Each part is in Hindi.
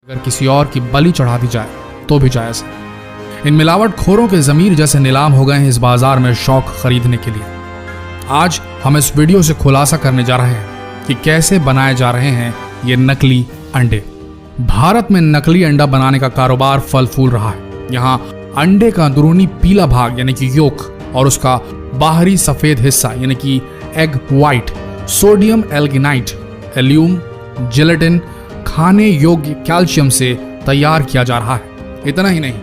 अगर किसी और की बलि चढ़ा दी जाए तो भी जायज है। इन मिलावट खोरों के ज़मीर जैसे नीलाम हो गए हैं इस बाजार में शौक खरीदने के लिए। आज हम इस वीडियो से खुलासा करने जा रहे हैं कि कैसे बनाए जा रहे हैं ये नकली अंडे। भारत में नकली अंडा बनाने का कारोबार फल फूल रहा है। यहाँ अंडे का अंदरूनी पीला भाग यानी कि योक और उसका बाहरी सफेद हिस्सा यानी कि एग व्हाइट सोडियम एल्गिनाइट, एल्यूम, जिलेटिन, खाने योग्य कैल्शियम से तैयार किया जा रहा है। इतना ही नहीं,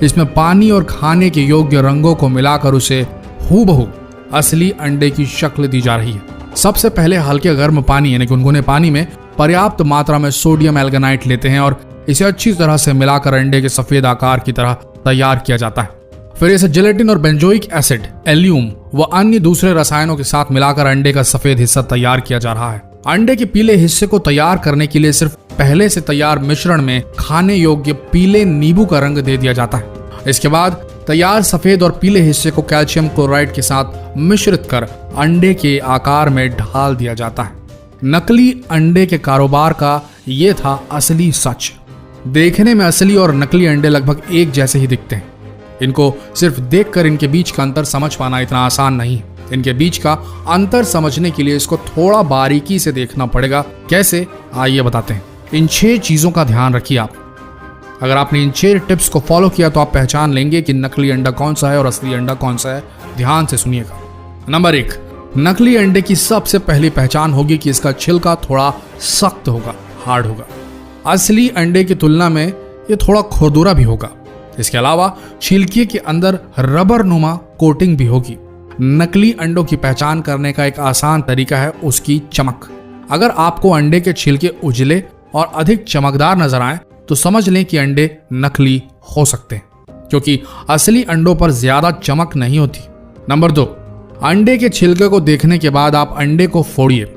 इसमें पानी और खाने के योग्य रंगों को मिलाकर उसे हूबहू असली अंडे की शक्ल दी जा रही है। सबसे पहले हल्के गर्म पानी यानी गुनगुने पानी में पर्याप्त मात्रा में सोडियम एल्गिनाइट लेते हैं और इसे अच्छी तरह से मिलाकर अंडे के सफेद आकार की तरह तैयार किया जाता है। फिर इसे जिलेटिन और बेंजोइक एसिड, एल्यूम व अन्य दूसरे रसायनों के साथ मिलाकर अंडे का सफेद हिस्सा तैयार किया जा रहा है। अंडे के पीले हिस्से को तैयार करने के लिए सिर्फ पहले से तैयार मिश्रण में खाने योग्य पीले नींबू का रंग दे दिया जाता है। इसके बाद तैयार सफेद और पीले हिस्से को कैल्शियम क्लोराइड के साथ मिश्रित कर अंडे के आकार में ढाल दिया जाता है। नकली अंडे के कारोबार का ये था असली सच। देखने में असली और नकली अंडे लगभग एक जैसे ही दिखते हैं। इनको सिर्फ देखकर इनके बीच का अंतर समझ पाना इतना आसान नहीं है। इनके बीच का अंतर समझने के लिए इसको थोड़ा बारीकी से देखना पड़ेगा। कैसे, आइए बताते हैं। इन 6 चीजों का ध्यान रखिए आप। अगर आपने इन 6 टिप्स को फॉलो किया तो आप पहचान लेंगे कि नकली अंडा कौन सा है और असली अंडा कौन सा है। ध्यान से सुनिएगा। नंबर 1, नकली अंडे की सबसे पहली पहचान होगी कि इसका छिलका थोड़ा सख्त होगा, हार्ड होगा। असली अंडे की तुलना में ये थोड़ा खुरदुरा भी होगा। इसके अलावा छिलके के अंदर रबर नुमा कोटिंग भी होगी। नकली अंडों की पहचान करने का एक आसान तरीका है उसकी चमक। अगर आपको अंडे के छिलके उजले और अधिक चमकदार नजर आए तो समझ लें कि अंडे नकली हो सकते हैं, क्योंकि असली अंडों पर ज्यादा चमक नहीं होती। नंबर 2, अंडे के छिलके को देखने के बाद आप अंडे को फोड़िए।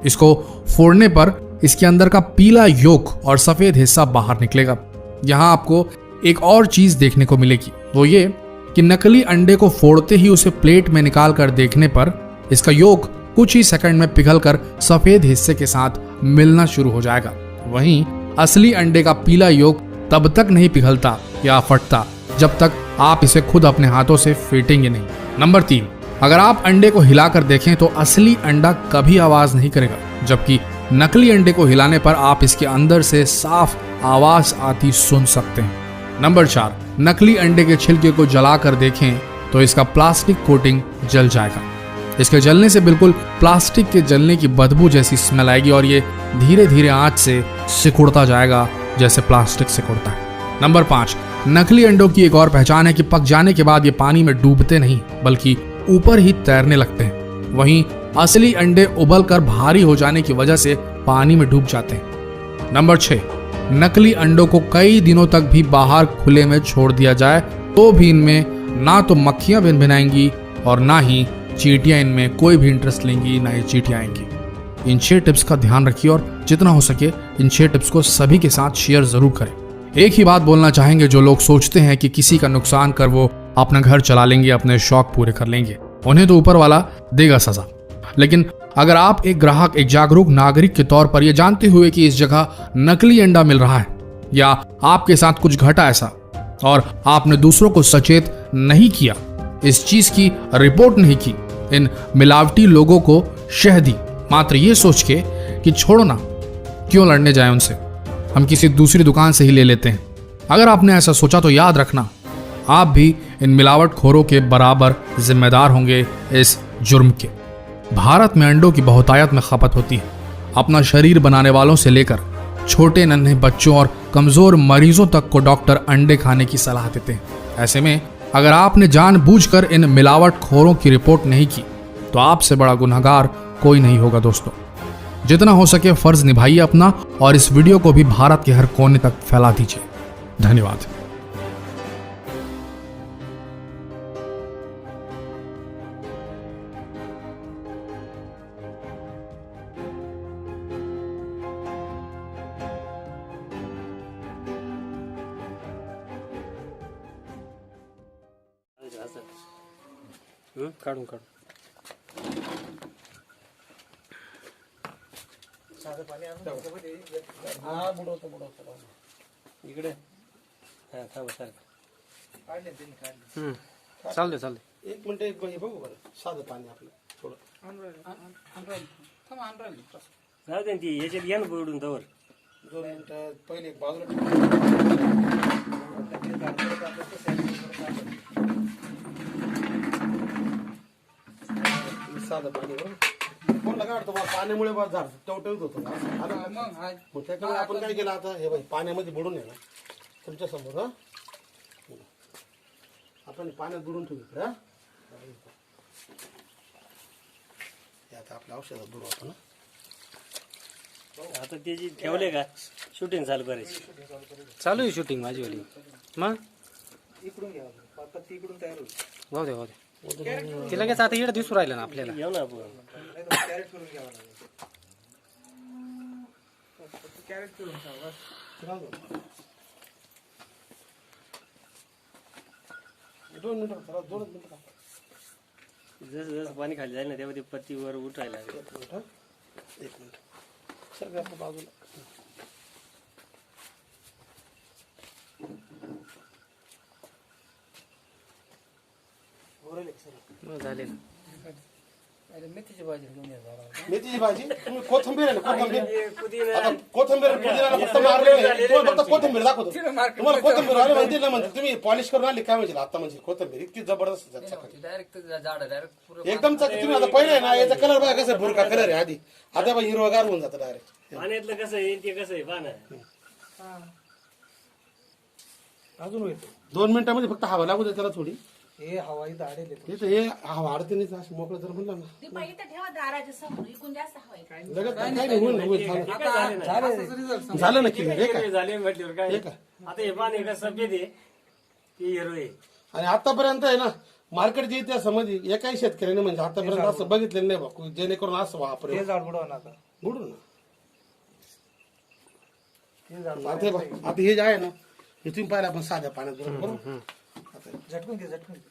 इसको फोड़ने पर इसके अंदर का पीला योक और सफेद हिस्सा बाहर निकलेगा। यहाँ आपको एक और चीज देखने को मिलेगी, वो ये कि नकली अंडे को फोड़ते ही उसे प्लेट में निकाल कर देखने पर इसका योक कुछ ही सेकंड में पिघलकर सफेद हिस्से के साथ मिलना शुरू हो जाएगा। वहीं असली अंडे का पीला योक तब तक नहीं पिघलता या फटता जब तक आप इसे खुद अपने हाथों से फेंटेंगे नहीं। नंबर 3, अगर आप अंडे को हिलाकर देखें तो असली अंडा कभी आवाज नहीं करेगा, जबकि नकली अंडे को हिलाने पर आप इसके अंदर से साफ आवाज आती सुन सकते हैं। नंबर 4, नकली अंडे के छिलके को जलाकर देखें तो इसका प्लास्टिक कोटिंग जल जाएगा। इसके जलने से बिल्कुल प्लास्टिक के जलने की बदबू जैसी स्मेल आएगी और ये धीरे धीरे आंच से सिकुड़ता जाएगा जैसे प्लास्टिक सिकुड़ता है। नंबर 5, नकली अंडों की एक और पहचान है कि पक जाने के बाद ये पानी में डूबते नहीं बल्कि ऊपर ही तैरने लगते हैं। वहीं असली अंडे उबल कर भारी हो जाने की वजह से पानी में डूब जाते हैं। नंबर 6, नकली अंडों को कई दिनों तक भी बाहर खुले में छोड़ दिया जाए तो भी इनमें ना तो मक्खियां भिनभिनाएंगी और ना ही चींटियां इनमें कोई भी इंटरेस्ट लेंगी, ना ही चींटियां आएंगी। इन 6 टिप्स का ध्यान रखिए और जितना हो सके इन 6 टिप्स को सभी के साथ शेयर जरूर करें। एक ही बात बोलना चाहेंगे, जो लोग सोचते हैं कि किसी का नुकसान कर वो अपना घर चला लेंगे, अपने शौक पूरे कर लेंगे, उन्हें तो ऊपर वाला देगा सजा। लेकिन अगर आप एक ग्राहक, एक जागरूक नागरिक के तौर पर यह जानते हुए कि इस जगह नकली अंडा मिल रहा है या आपके साथ कुछ घटा ऐसा और आपने दूसरों को सचेत नहीं किया, इस चीज की रिपोर्ट नहीं की, इन मिलावटी लोगों को शह दी, मात्र ये सोच के कि छोड़ो ना, क्यों लड़ने जाए उनसे, हम किसी दूसरी दुकान से ही ले लेते हैं। अगर आपने ऐसा सोचा तो याद रखना, आप भी इन मिलावट खोरों के बराबर जिम्मेदार होंगे इस जुर्म के। भारत में अंडों की बहुतायत में खपत होती है। अपना शरीर बनाने वालों से लेकर छोटे नन्हे बच्चों और कमजोर मरीजों तक को डॉक्टर अंडे खाने की सलाह देते हैं। ऐसे में अगर आपने जानबूझकर इन मिलावट खोरों की रिपोर्ट नहीं की तो आपसे बड़ा गुनहगार कोई नहीं होगा। दोस्तों, जितना हो सके फर्ज निभाइए अपना और इस वीडियो को भी भारत के हर कोने तक फैला दीजिए। धन्यवाद। काढून साधं पाणी आणून हा बुडवतो इकडे हा थांबा सारखं चालते चालते. एक मिनिट एक बघू बरं साधं पाणी आपलं थोडं जाऊ दे ना ती याच्यात घ्या ना बुडून तवर 2 मिनिटं पहिले एक बाजूला साधं पाणी बरं कोण काढतो बा पाण्यामुळे बा झाड टवटवीत होतं मग त्याच्यामुळे आपण काय केलं आता हे बाई पाण्यामध्ये बुडून आहे ना तुमच्या समोर हा आपण पाण्यात बुडून ठेवू इकडे हा हे आता आपल्या औषधात बुडू आपण हा. आता त्याची ठेवले का शूटिंग चालू करायची चालू आहे शूटिंग माझी वाली. मग इकडून घ्या पत्ती इकडून तयार होईल भाऊ दे भाऊ दे. ती लगेच आता इकडे दिसू राहिलं ना आपल्याला. घेऊ ना आपण नाही तर कॅरेट करून घ्यावं लागेल कॅरेट करून ठेवा बस 2 मिनिटं चला 2 मिनिटं जसं जसं पाणी खाली जाईल ना तेव्हा ते पत्ती वर उठायला लागेल. एक मिनिट सर आपल्या बाजूला मग झाले ना. मेथीची भाजी तुम्ही कोथिंबीर आहे ना कोथिंबीर आता कोथिंबीर पुदिना फक्त मारले तुम्हाला फक्त कोथिंबीर दाखवतो तुम्हाला कोथिंबीर आले म्हणते ना म्हणजे तुम्ही पॉलिश करून आली काय म्हणजे आता म्हणजे कोथिंबीर इतकी जबरदस्त एकदम तुम्ही आता पहिले आहे ना याचा कलर बघा कसं भुरका कलर आहे आधी आता बघा हिरवागार होऊन जातं डायरेक्ट पाण्यातलं कसं आहे ते कसं आहे पाना अजून होईल 2 मिनिटांमध्ये फक्त हवा लागू दे त्याला थोडी हे हवाई दाढेल हे हवा अडते नाही असं मोकळं जर म्हणलं ना लगेच काय नाही होईल झालं ना क्लिअर हे काय झाले म्हटल्यावर काय हे काय आता हे पाणी का सफेद आहे ते हिरो आहे आणि आतापर्यंत आहे ना मार्केटच्या इतिहासामध्ये एकाही शेतकऱ्याने म्हणजे आतापर्यंत असं बघितलेलं नाही बा जेणेकरून असं वापरे हे झाड बुडवा ना आता बुडू ना हे झाड आता हे बघ, आता हे जे आहे ना हे तुम्ही पाहिलं आपण साध्या पाण्यात बुडवलं, बरोबर आता झटकून घे झटकून घे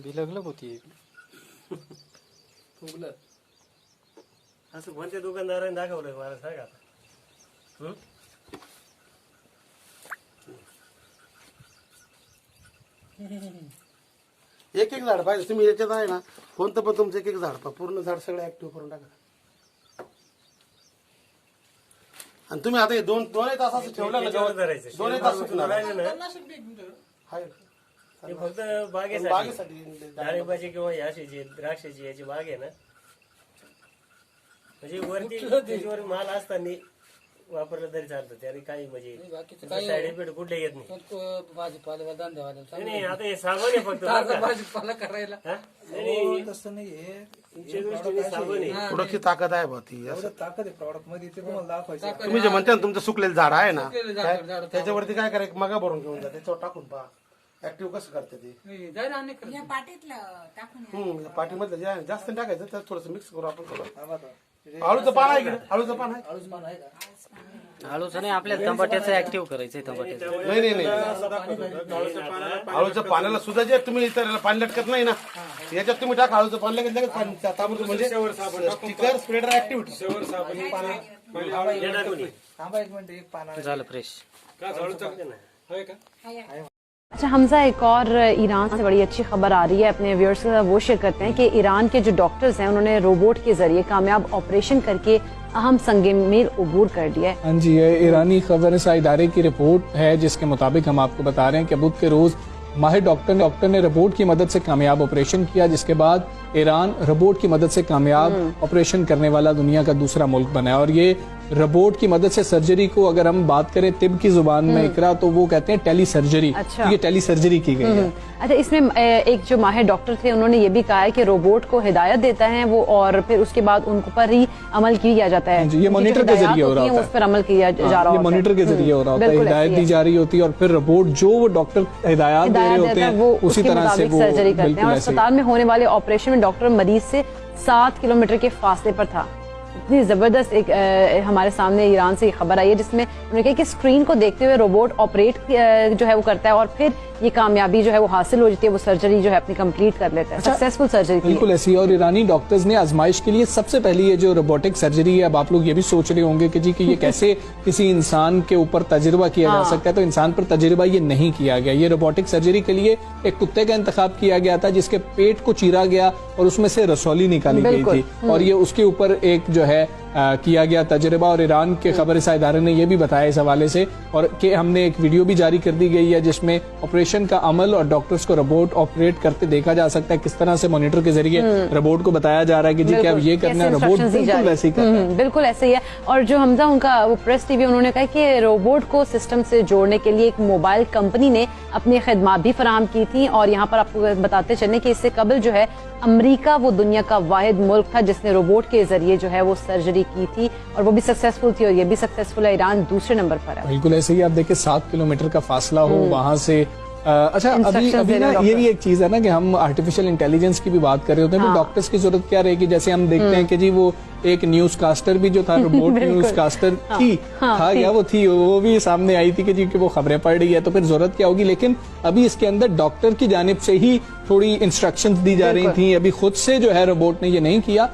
बिलगलग होती. असं कोणत्या दुकानदाराने दाखवलं मला सांगा आता एक एक झाड पाहिजे तुम्ही याच्यात आहे ना कोणतं पण तुमचं एक एक झाड पहा पूर्ण झाड सगळं ऍक्टिव्ह करून टाका आणि तुम्ही आता हे दोनही तास असं ठेवलं ना त्याच्यावर गवत, धरायचं. 2 तास सुकणार राहिलं ना हाय. हे फक्त बागेसाठी बागेसाठी डाळिंबाची किंवा याशीची द्राक्षाची याची बाग आहे ना म्हणजे वरती त्याच्यावर माल असताना वापरलं तरी चालतं त्याने काही म्हणजे साईड इफेक्ट कुठले येत नाही नाही आता हे साबण आहे फक्त भाजीपाला करायला हा? नाही, तसं नाही हे तुमच्या दृष्टीने साबण आहे थोडं ताकद आहे बा ती असं. एवढं ताकद आहे प्रॉडक्ट मध्ये ते तुम्हाला दाखवायचं तुम्ही जे म्हणता ना तुमचं सुकलेलं झाड आहे ना काय, त्याच्यावरती काय करायचं मगा भरून घेऊन जा त्याच्यावर टाकून पहा ऍक्टिव्ह कसं करते ते या पाटीतलं टाकून या. पाठीमधलं जे आहे ना, जास्त नाही टाकायचं त्यात थोडंसं मिक्स करू आपण थोडं थांबा आता. आळूचं पान आहे इकडे आळूचं पान आहे आळूच पान आहे का आळूचं नाही आपल्याला तंबाट्याचं ऍक्टिव्ह करायचंय. तंबाट्याचं नाही नाही आळूच्या पाण्याला सुद्धा जे तुम्ही इतर पाणी लटकत नाही ना याच्यात तुम्ही टाका आळूचं पाणी लगेच लगेच पाणी ताबडतोब म्हणजे स्टिकर स्प्रेडर ऍक्टिव्हिटी थांबा एक मिनिट एक पान आहे झालं फ्रेश. अच्छा हमजा, एक और ईरान से बड़ी अच्छी खबर आ रही है, अपने व्यूअर्स के साथ वो शेयर करते हैं कि ईरान के जो डॉक्टर्स हैं उन्होंने रोबोट के जरिए कामयाब ऑपरेशन करके अहम संगे मील अबूर कर लिया है। हाँ जी, ये ईरानी खबर इदारे की रिपोर्ट है जिसके मुताबिक हम आपको बता रहे हैं कि बुध के रोज माहिर डॉक्टर ने रोबोट की मदद से कामयाब ऑपरेशन किया, जिसके बाद ईरान रोबोट की मदद से कामयाब ऑपरेशन करने वाला दुनिया का दूसरा मुल्क बना है। और ये रोबोट की मदद से सर्जरी को अगर हम बात करें तिब की जुबान में इकरा तो वो कहते हैं टेली सर्जरी। अच्छा। ये टेली सर्जरी की गई है। अच्छा, इसमें एक जो माहिर डॉक्टर थे उन्होंने ये भी कहा है कि रोबोट को हिदायत देता है वो और फिर उसके बाद उन पर ही अमल किया जाता है। जी, ये मॉनिटर के जरिए हो रहा होता है। उस पर अमल किया जा रहा ये होता है। मॉनिटर के जरिए हो रहा होता है, बिल्कुल हिदायत ऐसे ही दी जा रही होती है और फिर रोबोट जो वो डॉक्टर हिदायत दे रहे होते हैं वो उसी उसके तरह से मुताबिक वो सर्जरी करते हैं। बिल्कुल और ऐसे ही। अस्पताल में होने वाले ऑपरेशन में डॉक्टर मरीज से 7 किलोमीटर के फासले पर था इतनी जबरदस्त एक हमारे सामने ईरान से खबर आई है जिसमें उन्होंने कहा कि स्क्रीन को देखते हुए रोबोट ऑपरेट जो है वो करता है और फिर ये कामयाबी जो है वो हासिल हो जाती है, वो सर्जरी जो है अपनी कंप्लीट कर लेता है। सक्सेसफुल सर्जरी बिल्कुल ऐसी। और ईरानी डॉक्टर्स ने आजमाइश के लिए सबसे पहले ये जो रोबोटिक सर्जरी है, अब आप लोग ये भी सोच रहे होंगे कि जी कि ये कैसे किसी इंसान के ऊपर तजुर्बा किया जा सकता है, तो इंसान पर तजुर्बा ये नहीं किया गया। ये रोबोटिक सर्जरी के लिए एक कुत्ते का इंतखाब किया गया था जिसके पेट को चीरा गया और उसमें से रसौली निकाली गई थी और ये उसके ऊपर एक जो है किया गया तजुर्बा। और ईरान के खबरसां इदारे ने यह भी बताया इस हवाले से और कि हमने एक वीडियो भी जारी कर दी गई है जिसमें ऑपरेशन का अमल और डॉक्टर्स को रोबोट ऑपरेट करते देखा जा सकता है, किस तरह से मॉनिटर के जरिए रोबोट को बताया जा रहा है कि जी क्या ये करना है, रोबोट बिल्कुल वैसे ही करना है। बिल्कुल ऐसे ही है। और जो हमजा उनका वो प्रेस टीवी उन्होंने कहा कि रोबोट को सिस्टम से जोड़ने के लिए एक मोबाइल कंपनी ने अपनी खिदमत भी फराहम की थी। और यहाँ पर आपको बताते चलें कि इससे कबल जो है अमेरिका वो दुनिया का वाहिद मुल्क था जिसने रोबोट के जरिए जो है वो सर्जरी की थी और वो भी सक्सेसफुल थी और ये भी सक्सेसफुल है। ईरान दूसरे नंबर पर है। बिल्कुल ऐसे ही। आप देखिए 7 किलोमीटर का फासला हो वहां से। अच्छा अभी ना ये भी एक चीज है ना कि हम आर्टिफिशियल इंटेलिजेंस की भी बात कर रहे होते हैं, तो डॉक्टर्स की जरूरत क्या रहेगी? जैसे हम देखते हैं कि जी वो एक न्यूज कास्टर भी जो था, रोबोट न्यूज कास्टर था क्या वो थी, वो भी सामने आई थी कि जी कि वो खबरें पढ़ रही है, तो फिर जरूरत क्या होगी? लेकिन अभी इसके अंदर डॉक्टर की जानिब से ही थोड़ी इंस्ट्रक्शंस दी जा रही थी। अभी खुद से जो है रोबोट ने ये नहीं किया,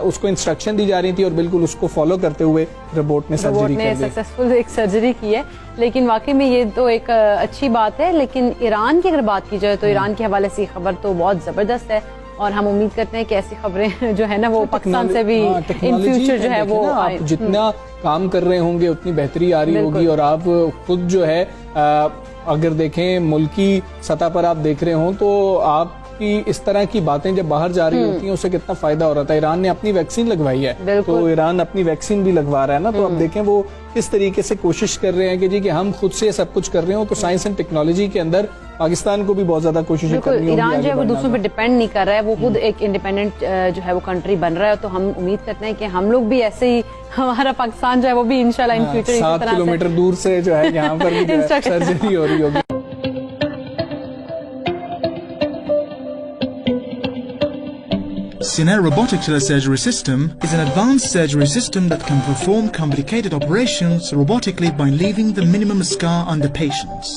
उसको इंस्ट्रक्शन दी जा रही थी और बिल्कुल उसको फॉलो करते हुए रोबोट ने सर्जरी कर दी। सक्सेसफुल एक सर्जरी की है। लेकिन वाकई में ये तो एक अच्छी बात है। लेकिन ईरान की अगर बात की जाए तो ईरान के हवाले से खबर तो बहुत जबरदस्त है और हम उम्मीद करते हैं कि ऐसी खबरें जो है ना वो पाकिस्तान से भी इन फ्यूचर जो है वो आप जितना काम कर रहे होंगे उतनी बेहतरी आ रही होगी। और आप खुद जो है अगर देखें मुल्की सतह पर आप देख रहे हो तो आपकी इस तरह की बातें जब बाहर जा रही होती हैं उससे कितना फायदा हो रहा था। ईरान ने अपनी वैक्सीन लगवाई है, तो ईरान अपनी वैक्सीन भी लगवा रहा है ना, तो अब देखें वो किस तरीके से कोशिश कर रहे हैं कि जी कि हम खुद से सब कुछ कर रहे हो। तो साइंस एंड टेक्नोलॉजी के अंदर पाकिस्तान को भी बहुत ज्यादा कोशिश करनी होगी। ईरान जो है वो दूसरों पे डिपेंड नहीं कर रहा है, वो खुद एक इंडिपेंडेंट जो है वो कंट्री बन रहा है। तो हम उम्मीद करते हैं कि हम लोग भी ऐसे ही, हमारा पाकिस्तान जो है वो भी इंशाल्लाह इन फ्यूचर 7 किलोमीटर दूर से जो है यहाँ पर भी सर्जरी हो रही होगी। Sinair Robotic Telesurgery System is an advanced surgery system that can perform complicated operations robotically by leaving the minimum scar on the patients.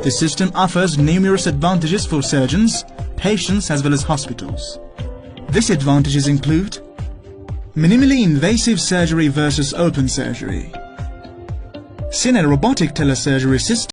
This system offers numerous advantages for surgeons, patients as well as hospitals. These advantages include minimally invasive surgery versus open surgery. Sinair Robotic Telesurgery System